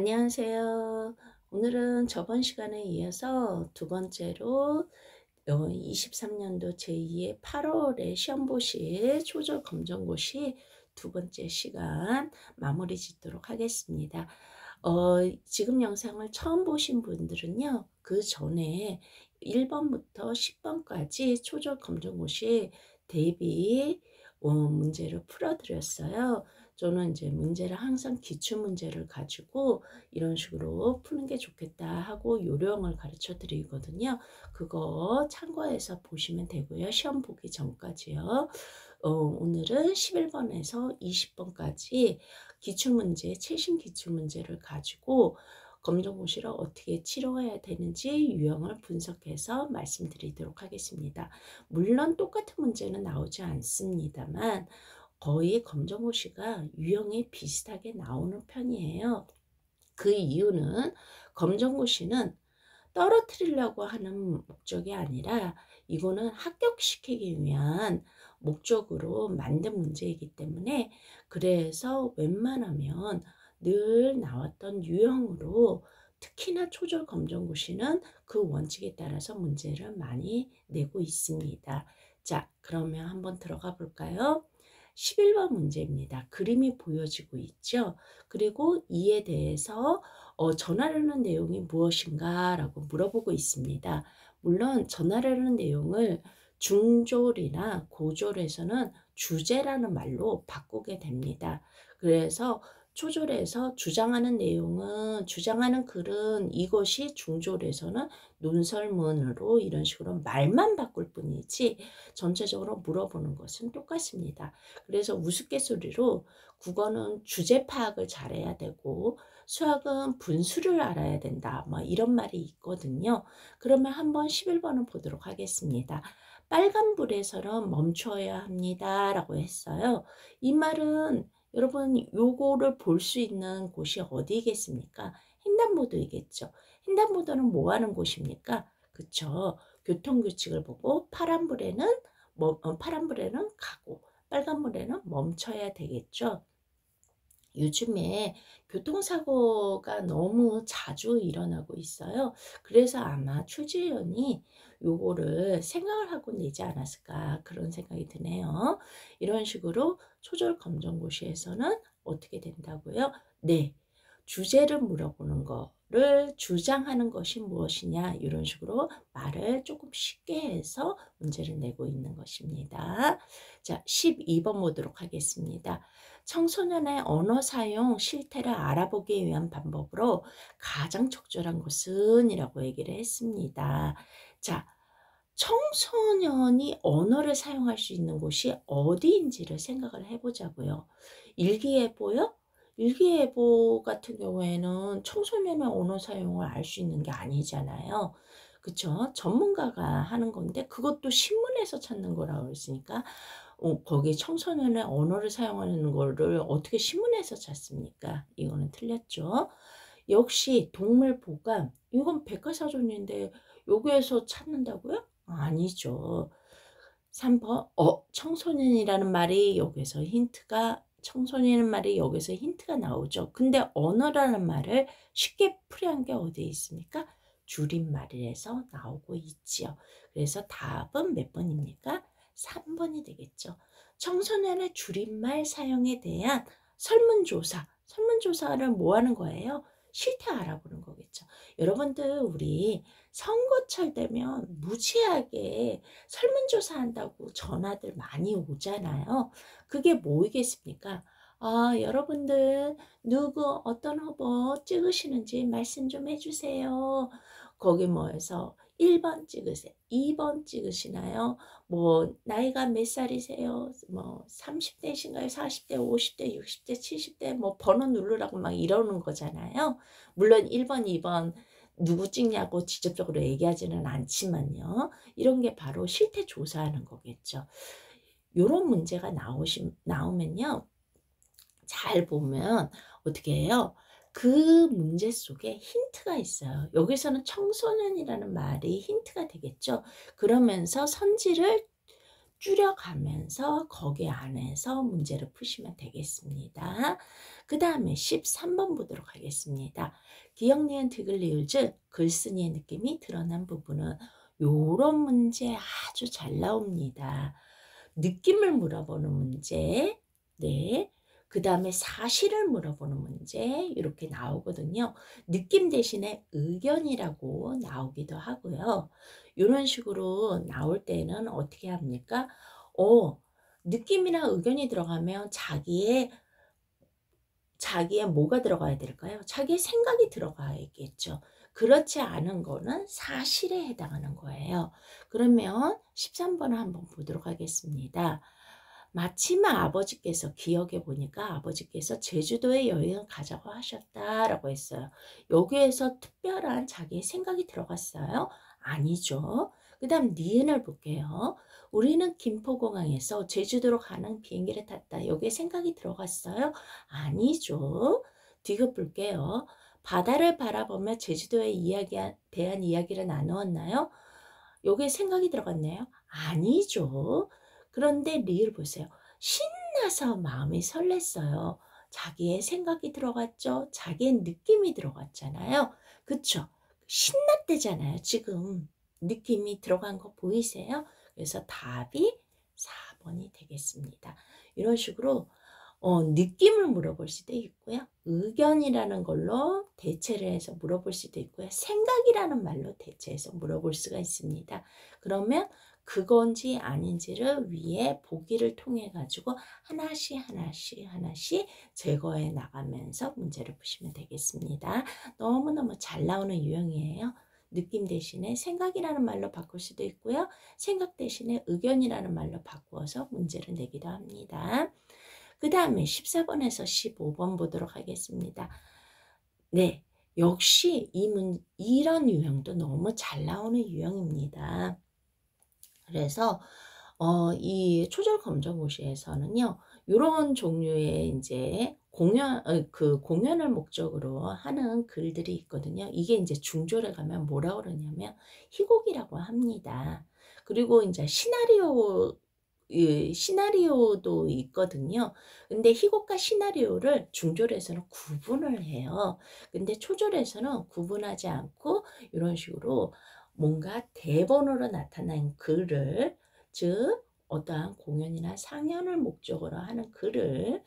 안녕하세요. 오늘은 저번 시간에 이어서 두 번째로 23년도 제2의 8월에 시험 보실 초절 검정고시 두 번째 시간 마무리 짓도록 하겠습니다. 지금 영상을 처음 보신 분들은요, 그 전에 1번부터 10번까지 초절 검정고시 대비 문제를 풀어드렸어요. 저는 이제 문제를 항상 기출 문제를 가지고 이런 식으로 푸는 게 좋겠다 하고 요령을 가르쳐 드리거든요. 그거 참고해서 보시면 되고요. 시험 보기 전까지요. 오늘은 11번에서 20번까지 기출문제, 최신 기출문제를 가지고 검정고시를 어떻게 치러야 되는지 유형을 분석해서 말씀드리도록 하겠습니다. 물론 똑같은 문제는 나오지 않습니다만 거의 검정고시가 유형이 비슷하게 나오는 편이에요. 그 이유는 검정고시는 떨어뜨리려고 하는 목적이 아니라 이거는 합격시키기 위한 목적으로 만든 문제이기 때문에, 그래서 웬만하면 늘 나왔던 유형으로, 특히나 초절 검정고시는 그 원칙에 따라서 문제를 많이 내고 있습니다. 자, 그러면 한번 들어가 볼까요? 11번 문제입니다. 그림이 보여지고 있죠. 그리고 이에 대해서 전하려는 내용이 무엇인가 라고 물어보고 있습니다. 물론 전하려는 내용을 중졸이나 고졸에서는 주제라는 말로 바꾸게 됩니다. 그래서 초졸에서 주장하는 글은 이것이, 중졸에서는 논설문으로 이런 식으로 말만 바꿀 뿐이지 전체적으로 물어보는 것은 똑같습니다. 그래서 우스갯소리로 국어는 주제 파악을 잘해야 되고 수학은 분수를 알아야 된다, 뭐 이런 말이 있거든요. 그러면 한번 11번을 보도록 하겠습니다. 빨간불에서는 멈춰야 합니다 라고 했어요. 이 말은 여러분 요거를 볼 수 있는 곳이 어디겠습니까? 횡단보도이겠죠. 횡단보도는 뭐 하는 곳입니까? 그쵸. 교통규칙을 보고 파란불에는 가고 빨간불에는 멈춰야 되겠죠. 요즘에 교통사고가 너무 자주 일어나고 있어요. 그래서 아마 최재현이 요거를 생각을 하고 내지 않았을까, 그런 생각이 드네요. 이런 식으로 초절 검정고시에서는 어떻게 된다고요? 네, 주제를 물어보는 거를 주장하는 것이 무엇이냐, 이런 식으로 말을 조금 쉽게 해서 문제를 내고 있는 것입니다. 자, 12번 보도록 하겠습니다. 청소년의 언어 사용 실태를 알아보기 위한 방법으로 가장 적절한 것은 이라고 얘기를 했습니다. 자, 청소년이 언어를 사용할 수 있는 곳이 어디인지를 생각을 해보자고요. 일기예보요? 일기예보 같은 경우에는 청소년의 언어 사용을 알 수 있는 게 아니잖아요. 그쵸? 전문가가 하는 건데 그것도 신문에서 찾는 거라고 했으니까 거기 청소년의 언어를 사용하는 거를 어떻게 신문에서 찾습니까? 이거는 틀렸죠. 역시 동물보감, 이건 백과사전인데 여기에서 찾는다고요? 아니죠. 3번 청소년이라는 말이 여기서 힌트가, 청소년이라는 말이 여기서 힌트가 나오죠. 근데 언어라는 말을 쉽게 풀이한 게 어디에 있습니까? 줄임말에서 나오고 있지요. 그래서 답은 몇 번입니까? 3번이 되겠죠. 청소년의 줄임말 사용에 대한 설문조사. 설문조사를 뭐 하는 거예요? 실태 알아보는 거겠죠. 여러분들 우리 선거철 되면 무지하게 설문조사 한다고 전화들 많이 오잖아요. 그게 뭐겠습니까? 아, 여러분들 누구 어떤 후보 찍으시는지 말씀 좀 해주세요. 거기 뭐해서 1번 찍으세요. 2번 찍으시나요? 뭐 나이가 몇 살이세요? 뭐 30대이신가요? 40대, 50대, 60대, 70대 뭐 번호 누르라고 막 이러는 거잖아요. 물론 1번, 2번 누구 찍냐고 직접적으로 얘기하지는 않지만요. 이런 게 바로 실태 조사하는 거겠죠. 이런 문제가 나오면요. 잘 보면 어떻게 해요? 그 문제 속에 힌트가 있어요. 여기서는 청소년이라는 말이 힌트가 되겠죠. 그러면서 선지를 줄여가면서 거기 안에서 문제를 푸시면 되겠습니다. 그 다음에 13번 보도록 하겠습니다. 기역, 니은, 디귿, 리을, 즈, 글쓴이의 느낌이 드러난 부분은 요런 문제 아주 잘 나옵니다. 느낌을 물어보는 문제, 네. 그 다음에 사실을 물어보는 문제 이렇게 나오거든요. 느낌 대신에 의견이라고 나오기도 하고요. 이런 식으로 나올 때는 어떻게 합니까? 느낌이나 의견이 들어가면 자기의 뭐가 들어가야 될까요? 자기의 생각이 들어가야겠죠. 그렇지 않은 거는 사실에 해당하는 거예요. 그러면 13번을 한번 보도록 하겠습니다. 마침 아버지께서 기억해 보니까 아버지께서 제주도에 여행을 가자고 하셨다라고 했어요. 여기에서 특별한 자기의 생각이 들어갔어요? 아니죠. 그 다음 니은을 볼게요. 우리는 김포공항에서 제주도로 가는 비행기를 탔다. 여기에 생각이 들어갔어요? 아니죠. 디귿 볼게요. 바다를 바라보며 제주도에 대한 이야기를 나누었나요? 여기에 생각이 들어갔나요? 아니죠. 그런데 리을 보세요. 신나서 마음이 설렜어요. 자기의 생각이 들어갔죠. 자기의 느낌이 들어갔잖아요. 그쵸? 신났대잖아요. 지금 느낌이 들어간 거 보이세요? 그래서 답이 4번이 되겠습니다. 이런 식으로 느낌을 물어볼 수도 있고요. 의견이라는 걸로 대체를 해서 물어볼 수도 있고요. 생각이라는 말로 대체해서 물어볼 수가 있습니다. 그러면 그건지 아닌지를 위에 보기를 통해 가지고 하나씩 제거해 나가면서 문제를 푸시면 되겠습니다. 너무너무 잘 나오는 유형이에요. 느낌 대신에 생각이라는 말로 바꿀 수도 있고요. 생각 대신에 의견이라는 말로 바꾸어서 문제를 내기도 합니다. 그 다음에 14번에서 15번 보도록 하겠습니다. 네, 역시 이런 유형도 너무 잘 나오는 유형입니다. 그래서 이 초절 검정고시에서는요, 이런 종류의 이제 공연을 목적으로 하는 글들이 있거든요. 이게 이제 중졸에 가면 뭐라 그러냐면 희곡이라고 합니다. 그리고 이제 시나리오도 있거든요. 근데 희곡과 시나리오를 중졸에서는 구분을 해요. 근데 초졸에서는 구분하지 않고 이런 식으로 뭔가 대본으로 나타난 글을, 즉 어떠한 공연이나 상연을 목적으로 하는 글을,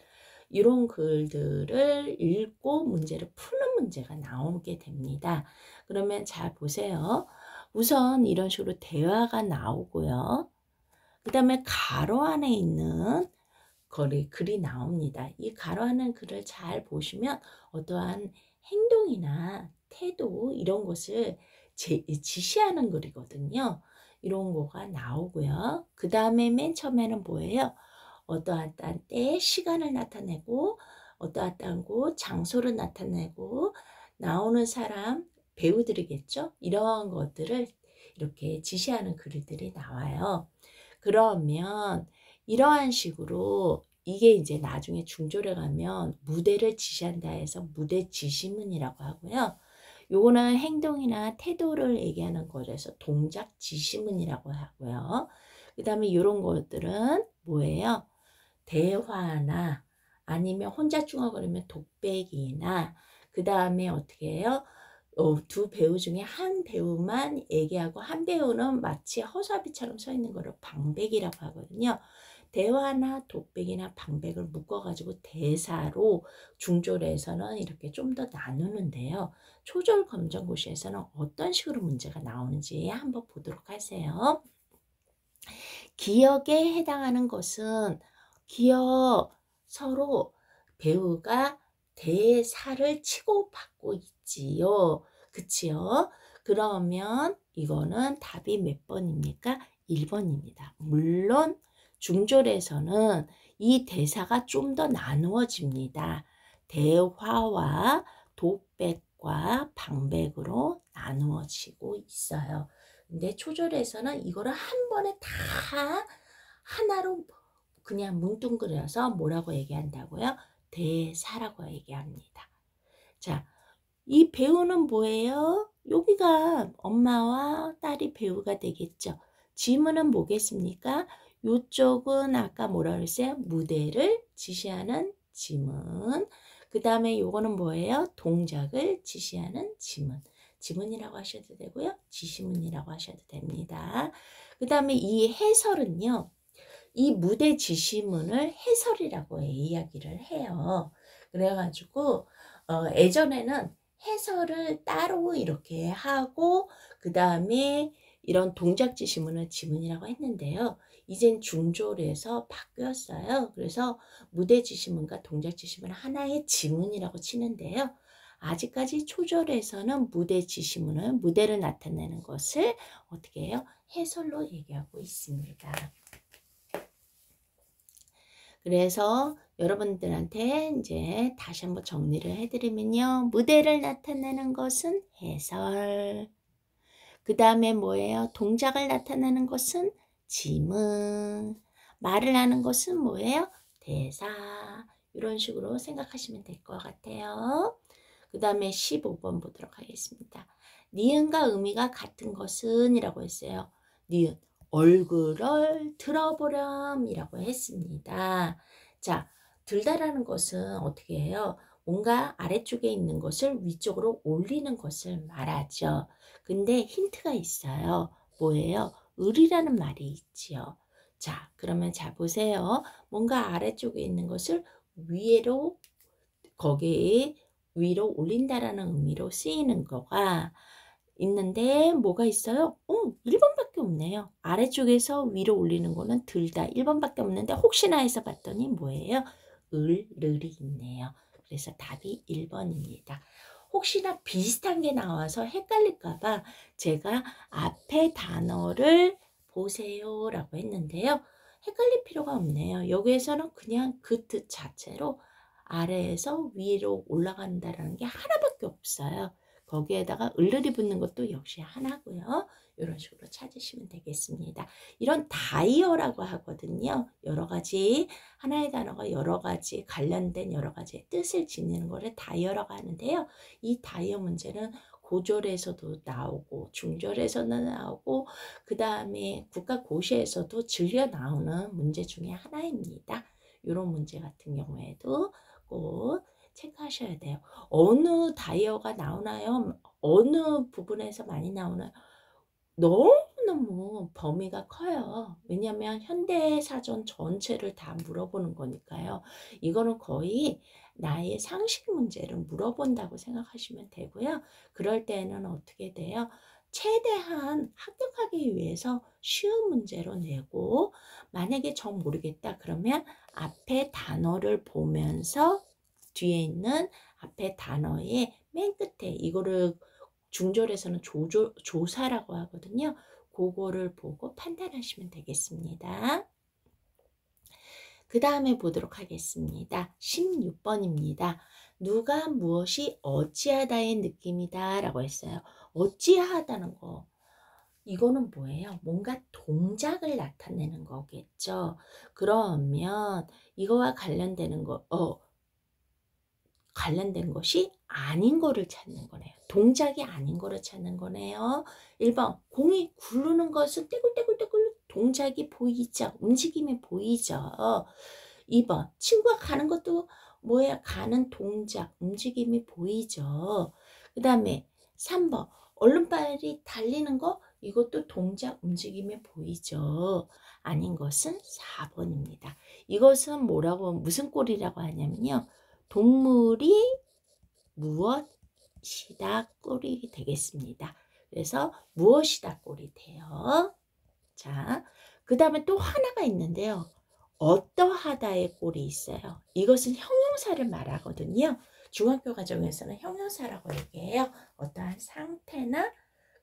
이런 글들을 읽고 문제를 푸는 문제가 나오게 됩니다. 그러면 잘 보세요. 우선 이런 식으로 대화가 나오고요. 그 다음에 가로 안에 있는 글이 나옵니다. 이 가로 안에 글을 잘 보시면 어떠한 행동이나 태도 이런 것을 지시하는 글이거든요. 이런 거가 나오고요. 그 다음에 맨 처음에는 뭐예요? 어떠한 때에 시간을 나타내고 어떠한 곳 장소를 나타내고 나오는 사람 배우들이겠죠. 이러한 것들을 이렇게 지시하는 글들이 나와요. 그러면 이러한 식으로 이게 이제 나중에 중졸에 가면 무대를 지시한다 해서 무대 지시문이라고 하고요. 요거는 행동이나 태도를 얘기하는 거라서 동작 지시문이라고 하고요. 그 다음에 이런 것들은 뭐예요? 대화나 아니면 혼자 중얼거리면 독백이나, 그 다음에 어떻게 해요? 두 배우 중에 한 배우만 얘기하고 한 배우는 마치 허수아비처럼 서 있는 거를 방백이라고 하거든요. 대화나 독백이나 방백을 묶어가지고 대사로 중졸에서는 이렇게 좀 더 나누는데요. 초졸 검정고시에서는 어떤 식으로 문제가 나오는지 한번 보도록 하세요. 기억에 해당하는 것은 기억, 서로 배우가 대사를 치고받고 있지요. 그치요? 그러면 이거는 답이 몇 번입니까? 1번입니다. 물론 중졸에서는 이 대사가 좀 더 나누어집니다. 대화와 독백과 방백으로 나누어지고 있어요. 근데 초졸에서는 이거를 한 번에 다 하나로 그냥 뭉뚱그려서 뭐라고 얘기한다고요? 대사라고 얘기합니다. 자, 이 배우는 뭐예요? 여기가 엄마와 딸이 배우가 되겠죠. 지문은 뭐겠습니까? 요쪽은 아까 뭐라 그랬어요? 무대를 지시하는 지문. 그 다음에 요거는 뭐예요? 동작을 지시하는 지문. 지문이라고 하셔도 되고요. 지시문이라고 하셔도 됩니다. 그 다음에 이 해설은요. 이 무대 지시문을 해설이라고 이야기를 해요. 그래가지고 예전에는 해설을 따로 이렇게 하고 그 다음에 이런 동작 지시문을 지문이라고 했는데요. 이젠 중졸에서 바뀌었어요. 그래서 무대 지시문과 동작 지시문 하나의 지문이라고 치는데요. 아직까지 초졸에서는 무대 지시문을 무대를 나타내는 것을 어떻게 해요? 해설로 얘기하고 있습니다. 그래서 여러분들한테 이제 다시 한번 정리를 해드리면요. 무대를 나타내는 것은 해설. 그 다음에 뭐예요? 동작을 나타내는 것은 지문. 말을 하는 것은 뭐예요? 대사. 이런 식으로 생각하시면 될 것 같아요. 그 다음에 15번 보도록 하겠습니다. 니은과 의미가 같은 것은 이라고 했어요. 니은. 얼굴을 들어보렴 이라고 했습니다. 자, 들다라는 것은 어떻게 해요? 뭔가 아래쪽에 있는 것을 위쪽으로 올리는 것을 말하죠. 근데 힌트가 있어요. 뭐예요? 을이라는 말이 있지요. 자, 그러면 자 보세요. 뭔가 아래쪽에 있는 것을 위로 거기에 위로 올린다라는 의미로 쓰이는 거가 있는데 뭐가 있어요? 1번밖에 없네요. 아래쪽에서 위로 올리는 거는 들다 1번밖에 없는데 혹시나 해서 봤더니 뭐예요? 을이 있네요. 그래서 답이 1번입니다. 혹시나 비슷한 게 나와서 헷갈릴까봐 제가 앞에 단어를 보세요 라고 했는데요. 헷갈릴 필요가 없네요. 여기에서는 그냥 그 뜻 자체로 아래에서 위로 올라간다는 게 하나밖에 없어요. 거기에다가 을을이 붙는 것도 역시 하나고요. 이런 식으로 찾으시면 되겠습니다. 이런 다이어라고 하거든요. 여러 가지 하나의 단어가 여러 가지 관련된 여러 가지의 뜻을 지니는 것을 다이어라고 하는데요. 이 다이어 문제는 고졸에서도 나오고 중졸에서도 나오고 그 다음에 국가고시에서도 즐겨 나오는 문제 중에 하나입니다. 이런 문제 같은 경우에도 꼭 체크하셔야 돼요. 어느 다이어가 나오나요? 어느 부분에서 많이 나오나요? 너무너무 범위가 커요. 왜냐하면 현대사전 전체를 다 물어보는 거니까요. 이거는 거의 나의 상식 문제를 물어본다고 생각하시면 되고요. 그럴 때는 어떻게 돼요? 최대한 합격하기 위해서 쉬운 문제로 내고 만약에 정 모르겠다 그러면 앞에 단어를 보면서 뒤에 있는 앞에 단어의 맨 끝에 이거를 중졸에서는 조사라고 하거든요. 그거를 보고 판단하시면 되겠습니다. 그 다음에 보도록 하겠습니다. 16번입니다. 누가 무엇이 어찌하다의 느낌이다 라고 했어요. 어찌하다는 거. 이거는 뭐예요? 뭔가 동작을 나타내는 거겠죠. 그러면 이거와 관련된 것이 아닌 거를 찾는 거네요. 동작이 아닌 거를 찾는 거네요. 1번 공이 굴르는 것은 떼굴떼굴떼굴 동작이 보이죠. 움직임이 보이죠. 2번 친구가 가는 것도 뭐야? 가는 동작, 움직임이 보이죠. 그 다음에 3번 얼른빨리 달리는 거 이것도 동작, 움직임이 보이죠. 아닌 것은 4번입니다. 이것은 무슨 꼴이라고 하냐면요. 동물이 무엇이다 꼴이 되겠습니다. 그래서 무엇이다 꼴이 돼요. 자, 그 다음에 또 하나가 있는데요. 어떠하다의 꼴이 있어요. 이것은 형용사를 말하거든요. 중학교 과정에서는 형용사라고 얘기해요. 어떠한 상태나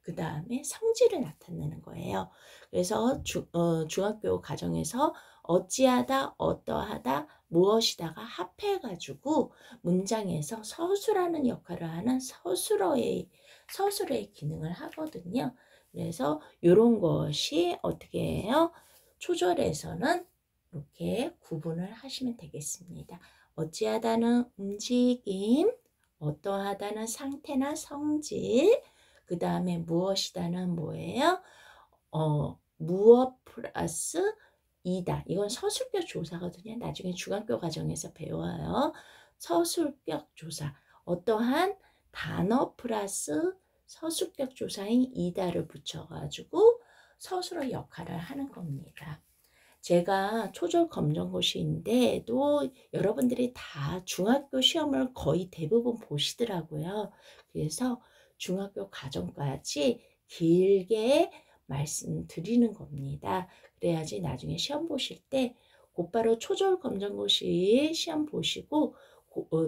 그 다음에 성질을 나타내는 거예요. 그래서 중학교 과정에서 어찌하다, 어떠하다, 무엇이다가 합해가지고 문장에서 서술하는 역할을 하는 서술어의 기능을 하거든요. 그래서 이런 것이 어떻게 해요? 초절에서는 이렇게 구분을 하시면 되겠습니다. 어찌하다는 움직임, 어떠하다는 상태나 성질, 그 다음에 무엇이다는 뭐예요? 무엇 플러스 이다. 이건 서술격 조사거든요. 나중에 중학교 과정에서 배워요. 서술격 조사. 어떠한 단어 플러스 서술격 조사인 이다를 붙여가지고 서술어 역할을 하는 겁니다. 제가 초절 검정고시인데도 여러분들이 다 중학교 시험을 거의 대부분 보시더라고요. 그래서 중학교 과정까지 길게 말씀드리는 겁니다. 그래야지 나중에 시험 보실 때 곧바로 초절 검정고시 시험 보시고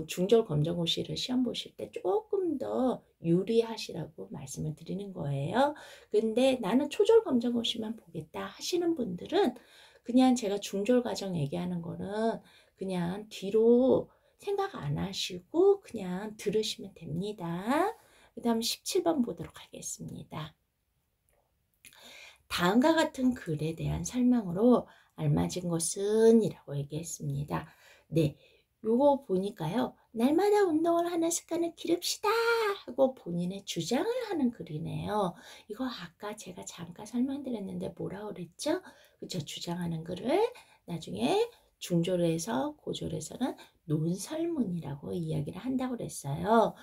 중절 검정고시를 시험 보실 때 조금 더 유리하시라고 말씀을 드리는 거예요. 근데 나는 초절 검정고시만 보겠다 하시는 분들은 그냥 제가 중졸 과정 얘기하는 거는 그냥 뒤로 생각 안 하시고 그냥 들으시면 됩니다. 그 다음 17번 보도록 하겠습니다. 다음과 같은 글에 대한 설명으로 알맞은 것은 이라고 얘기했습니다. 네, 요거 보니까요. 날마다 운동을 하는 습관을 기릅시다 하고 본인의 주장을 하는 글이네요. 이거 아까 제가 잠깐 설명드렸는데 뭐라고 그랬죠? 그쵸? 주장하는 글을 나중에 중졸에서 고졸에서는 논설문이라고 이야기를 한다고 그랬어요.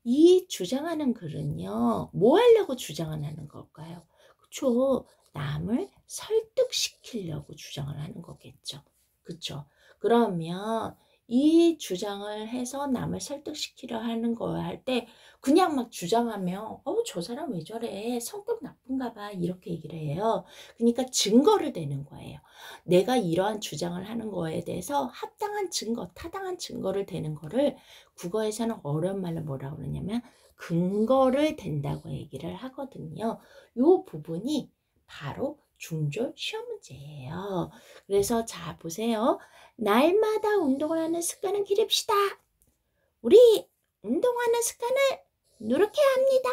이 주장하는 글은요. 뭐 하려고 주장을 하는 걸까요? 그쵸? 남을 설득시키려고 주장을 하는 거겠죠. 그쵸? 그러면 이 주장을 해서 남을 설득시키려 하는 거 할 때 그냥 막 주장하면 저 사람 왜 저래? 성격 나쁜가 봐. 이렇게 얘기를 해요. 그러니까 증거를 대는 거예요. 내가 이러한 주장을 하는 거에 대해서 합당한 증거, 타당한 증거를 대는 거를 국어에서는 어려운 말로 뭐라고 그러냐면 근거를 댄다고 얘기를 하거든요. 요 부분이 바로 중졸 시험 문제예요. 그래서 자 보세요. 날마다 운동을 하는 습관은 기릅시다. 우리 운동하는 습관을 노력해야 합니다.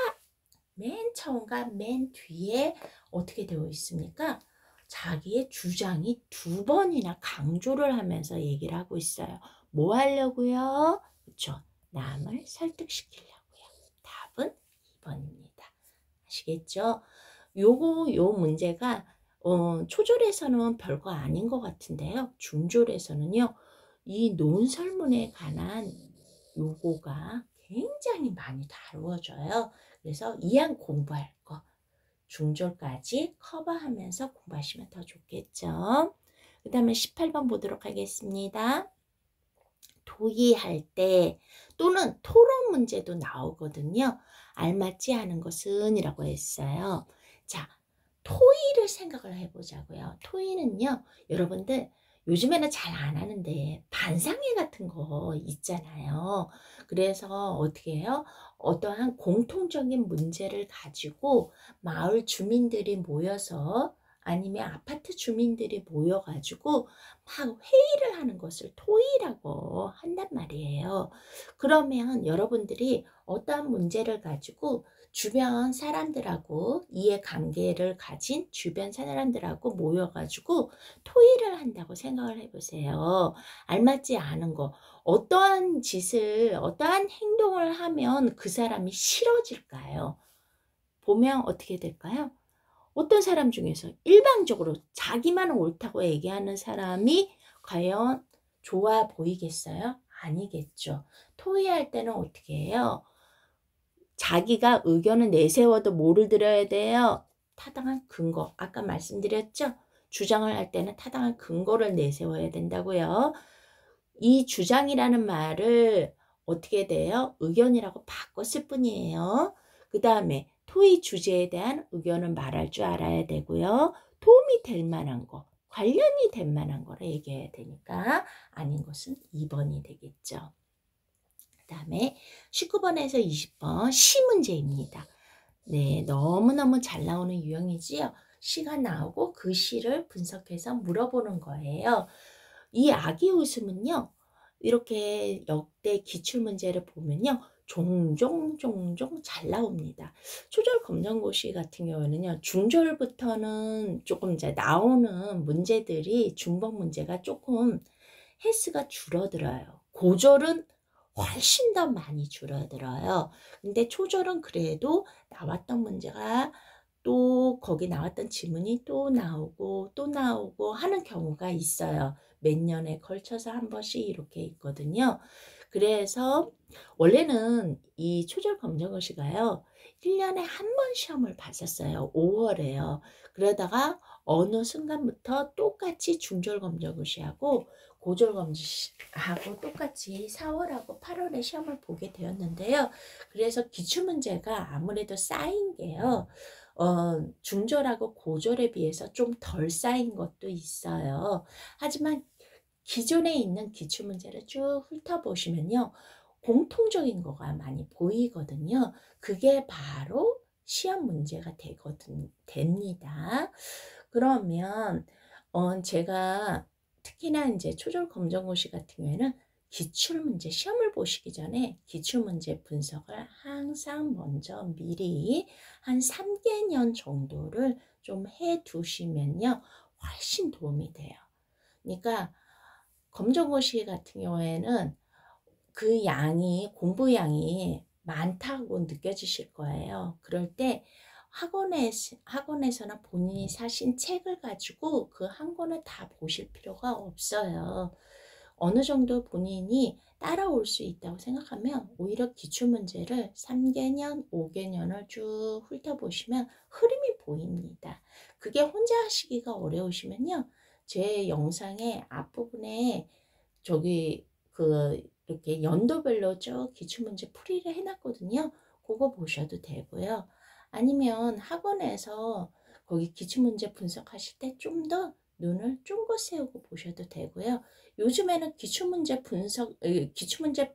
맨 처음과 맨 뒤에 어떻게 되어 있습니까? 자기의 주장이 2번이나 강조를 하면서 얘기를 하고 있어요. 뭐 하려고요? 그렇죠. 남을 설득시키려고요. 답은 2번입니다. 아시겠죠? 요 문제가 초졸에서는 별거 아닌 것 같은데요. 중졸에서는요. 이 논설문에 관한 요거가 굉장히 많이 다루어져요. 그래서 이항 공부할 거 중졸까지 커버하면서 공부하시면 더 좋겠죠. 그 다음에 18번 보도록 하겠습니다. 도의할 때 또는 토론 문제도 나오거든요. 알맞지 않은 것은 이라고 했어요. 자, 토의를 생각을 해보자고요. 토의는요, 여러분들 요즘에는 잘 안 하는데 반상회 같은 거 있잖아요. 그래서 어떻게 해요? 어떠한 공통적인 문제를 가지고 마을 주민들이 모여서 아니면 아파트 주민들이 모여가지고 막 회의를 하는 것을 토의라고 한단 말이에요. 그러면 여러분들이 어떠한 문제를 가지고 주변 사람들하고 이해관계를 가진 주변 사람들하고 모여가지고 토의를 한다고 생각을 해보세요. 알맞지 않은 거, 어떠한 짓을, 어떠한 행동을 하면 그 사람이 싫어질까요? 보면 어떻게 될까요? 어떤 사람 중에서 일방적으로 자기만 옳다고 얘기하는 사람이 과연 좋아 보이겠어요? 아니겠죠. 토의할 때는 어떻게 해요? 자기가 의견을 내세워도 뭐를 들어야 돼요? 타당한 근거. 아까 말씀드렸죠? 주장을 할 때는 타당한 근거를 내세워야 된다고요. 이 주장이라는 말을 어떻게 돼요? 의견이라고 바꿨을 뿐이에요. 그 다음에 토의 주제에 대한 의견을 말할 줄 알아야 되고요. 도움이 될 만한 거, 관련이 될 만한 거를 얘기해야 되니까 아닌 것은 2번이 되겠죠. 그 다음에 19번에서 20번 시 문제입니다. 네, 너무너무 잘 나오는 유형이지요. 시가 나오고 그 시를 분석해서 물어보는 거예요. 이 아기 웃음은요. 이렇게 역대 기출문제를 보면요. 종종 잘 나옵니다. 초절 검정고시 같은 경우에는요. 중졸부터는 조금 이제 나오는 문제들이 중복 문제가 조금 횟수가 줄어들어요. 고졸은 훨씬 더 많이 줄어들어요. 근데 초절은 그래도 나왔던 문제가 또 거기 나왔던 지문이 또 나오고 또 나오고 하는 경우가 있어요. 몇 년에 걸쳐서 한 번씩 이렇게 있거든요. 그래서 원래는 이 초절검정고시가요 1년에 한 번 시험을 봤었어요. 5월에요. 그러다가 어느 순간부터 똑같이 중졸검정고시하고 고졸검정고시하고 똑같이 4월하고 8월에 시험을 보게 되었는데요. 그래서 기출문제가 아무래도 쌓인 게요. 중졸하고 고졸에 비해서 좀 덜 쌓인 것도 있어요. 하지만 기존에 있는 기출문제를 쭉 훑어보시면요. 공통적인 거가 많이 보이거든요. 그게 바로 시험 문제가 됩니다. 그러면 제가 특히나 이제 초절 검정고시 같은 경우에는 기출문제 시험을 보시기 전에 기출문제 분석을 항상 먼저 미리 한 3개년 정도를 좀 해 두시면요. 훨씬 도움이 돼요. 그러니까 검정고시 같은 경우에는 그 양이 공부 양이 많다고 느껴지실 거예요. 그럴 때 학원에서는 본인이 사신 책을 가지고 그 한 권을 다 보실 필요가 없어요. 어느 정도 본인이 따라올 수 있다고 생각하면 오히려 기출문제를 3개년, 5개년을 쭉 훑어보시면 흐름이 보입니다. 그게 혼자 하시기가 어려우시면요. 제 영상의 앞부분에 저기 이렇게 연도별로 쭉 기출문제 풀이를 해놨거든요. 그거 보셔도 되고요. 아니면 학원에서 거기 기출문제 분석하실 때 좀 더 눈을 쫑긋 세우고 보셔도 되고요. 요즘에는 기출문제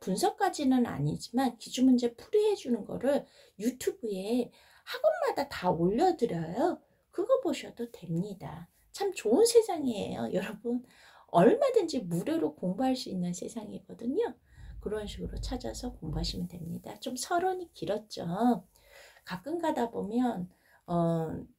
분석까지는 아니지만 기출문제 풀이해 주는 거를 유튜브에 학원마다 다 올려드려요. 그거 보셔도 됩니다. 참 좋은 세상이에요, 여러분. 얼마든지 무료로 공부할 수 있는 세상이거든요. 그런 식으로 찾아서 공부하시면 됩니다. 좀 서론이 길었죠. 가끔 가다 보면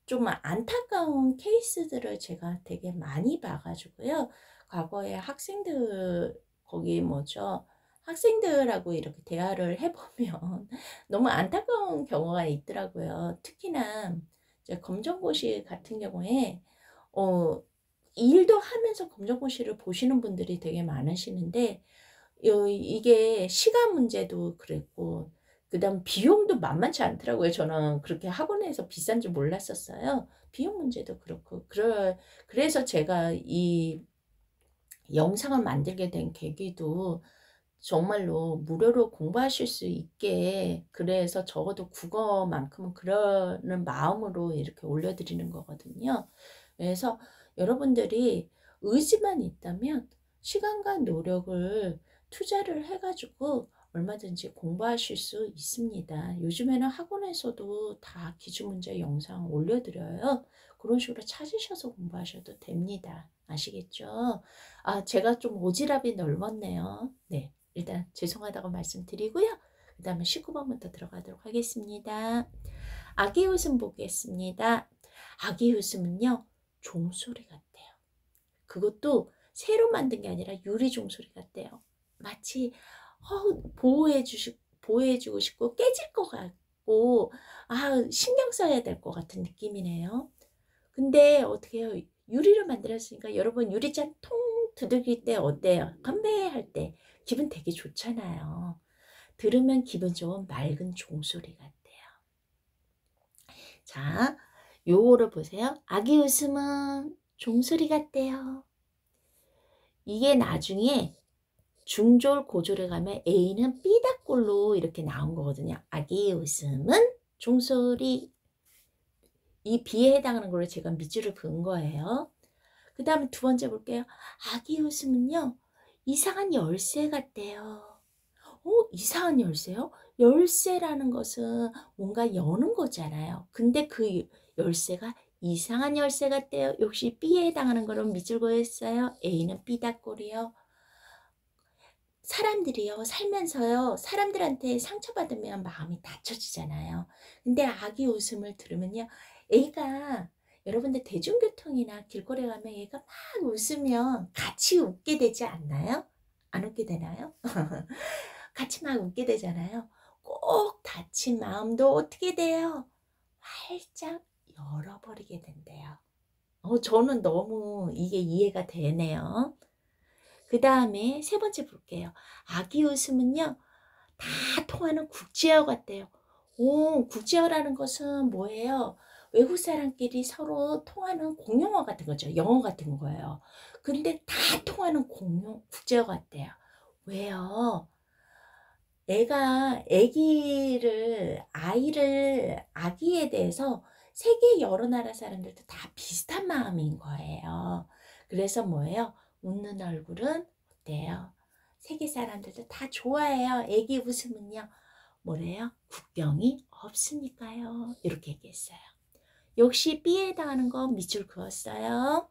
좀 안타까운 케이스들을 제가 되게 많이 봐가지고요. 과거에 학생들 거기 뭐죠? 학생들하고 이렇게 대화를 해보면 너무 안타까운 경우가 있더라고요. 특히나 이제 검정고시 같은 경우에 일도 하면서 검정고시를 보시는 분들이 되게 많으시는데 이게 시간 문제도 그랬고 그다음 비용도 만만치 않더라고요. 저는 그렇게 학원에서 비싼 줄 몰랐었어요. 비용 문제도 그렇고 그래서 제가 이 영상을 만들게 된 계기도 정말로 무료로 공부하실 수 있게 그래서 적어도 국어만큼은 그러는 마음으로 이렇게 올려드리는 거거든요. 그래서 여러분들이 의지만 있다면 시간과 노력을 투자를 해가지고 얼마든지 공부하실 수 있습니다. 요즘에는 학원에서도 다 기출문제 영상 올려드려요. 그런 식으로 찾으셔서 공부하셔도 됩니다. 아시겠죠? 제가 좀 오지랖이 넓었네요. 네, 일단 죄송하다고 말씀드리고요. 그 다음에 19번부터 들어가도록 하겠습니다. 아기 웃음 보겠습니다. 아기 웃음은요, 종소리 같대요. 그것도 새로 만든 게 아니라 유리 종소리 같대요. 마치 보호해주고 싶고 깨질 것 같고 신경 써야 될 것 같은 느낌이네요. 근데 어떻게 해요? 유리로 만들었으니까 여러분 유리잔 통 두들길 때 어때요? 건배할 때 기분 되게 좋잖아요. 들으면 기분 좋은 맑은 종소리 같대요. 자, 요거를 보세요. 아기 웃음은 종소리 같대요. 이게 나중에 중졸 고졸에 가면 A는 삐딱골로 이렇게 나온 거거든요. 아기 웃음은 종소리. 이 B에 해당하는 걸로 제가 밑줄을 그은 거예요. 그 다음에 두 번째 볼게요. 아기 웃음은요. 이상한 열쇠 같대요. 이상한 열쇠요? 열쇠라는 것은 뭔가 여는 거잖아요. 근데 그 열쇠가 이상한 열쇠 같대요. 역시 B에 해당하는 거로 밑줄 그었어요. A는 삐딱골이요. 사람들이요 살면서요 사람들한테 상처받으면 마음이 다쳐지잖아요. 근데 아기 웃음을 들으면요 애가 여러분들 대중교통이나 길거리 가면 애가 막 웃으면 같이 웃게 되지 않나요? 안 웃게 되나요? 같이 막 웃게 되잖아요. 꼭 다친 마음도 어떻게 돼요? 활짝 열어버리게 된대요. 저는 너무 이게 이해가 되네요. 그 다음에 세 번째 볼게요. 아기 웃음은요, 다 통하는 국제어 같대요. 국제어라는 것은 뭐예요? 외국 사람끼리 서로 통하는 공용어 같은 거죠. 영어 같은 거예요. 근데 다 통하는 공용 국제어 같대요. 왜요? 아기에 대해서 세계 여러 나라 사람들도 다 비슷한 마음인 거예요. 그래서 뭐예요? 웃는 얼굴은 어때요? 세계 사람들도 다 좋아해요. 아기 웃음은요. 뭐래요? 국경이 없으니까요. 이렇게 얘기했어요. 역시 B에 해당하는 건 밑줄 그었어요.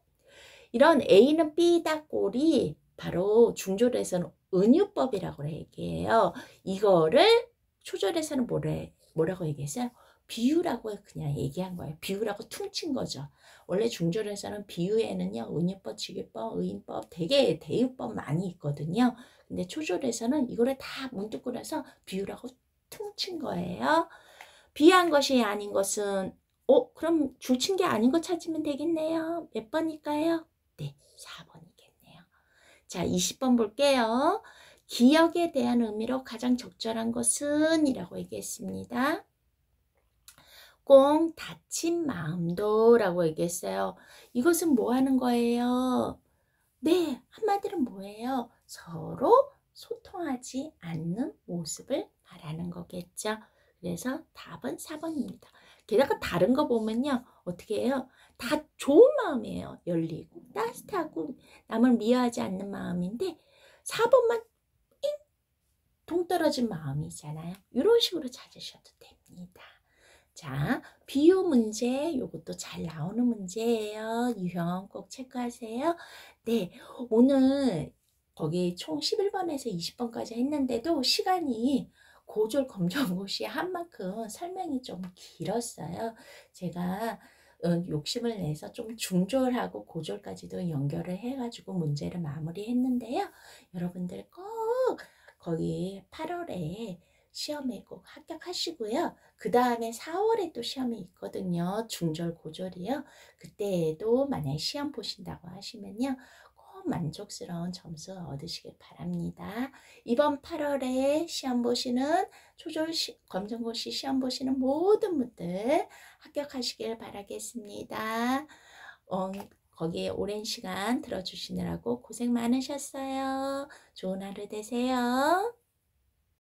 이런 A는 B다 꼴이 바로 중절에서는 은유법이라고 얘기해요. 이거를 초절에서는 뭐라고 얘기했어요? 비유라고 그냥 얘기한 거예요. 비유라고 퉁친 거죠. 원래 중절에서는 비유에는요, 은유법, 직유법, 의인법, 되게 대유법 많이 있거든요. 근데 초절에서는 이거를 다 문득 끌어서 비유라고 퉁친 거예요. 비유한 것이 아닌 것은 그럼 줄친 게 아닌 거 찾으면 되겠네요. 몇 번일까요? 네, 4번이겠네요. 자, 20번 볼게요. 기억에 대한 의미로 가장 적절한 것은 이라고 얘기했습니다. 꽁 다친 마음도 라고 얘기했어요. 이것은 뭐 하는 거예요? 네, 한마디로 뭐예요? 서로 소통하지 않는 모습을 말하는 거겠죠. 그래서 답은 4번입니다. 게다가 다른 거 보면요. 어떻게 해요? 다 좋은 마음이에요. 열리고 따뜻하고 남을 미워하지 않는 마음인데 4번만 동떨어진 마음이잖아요. 이런 식으로 찾으셔도 됩니다. 자, 비유 문제, 요것도 잘 나오는 문제예요. 유형 꼭 체크하세요. 네, 오늘 거기 총 11번에서 20번까지 했는데도 시간이 고졸 검정고시 한 만큼 설명이 좀 길었어요. 제가 욕심을 내서 좀 중졸하고 고졸까지도 연결을 해가지고 문제를 마무리했는데요. 여러분들 꼭 거기 8월에 시험에 꼭 합격하시고요. 그 다음에 4월에 또 시험이 있거든요. 중졸, 고졸이요. 그때에도 만약에 시험 보신다고 하시면요. 꼭 만족스러운 점수 얻으시길 바랍니다. 이번 8월에 시험 보시는 검정고시 시험 보시는 모든 분들 합격하시길 바라겠습니다. 거기에 오랜 시간 들어주시느라고 고생 많으셨어요. 좋은 하루 되세요.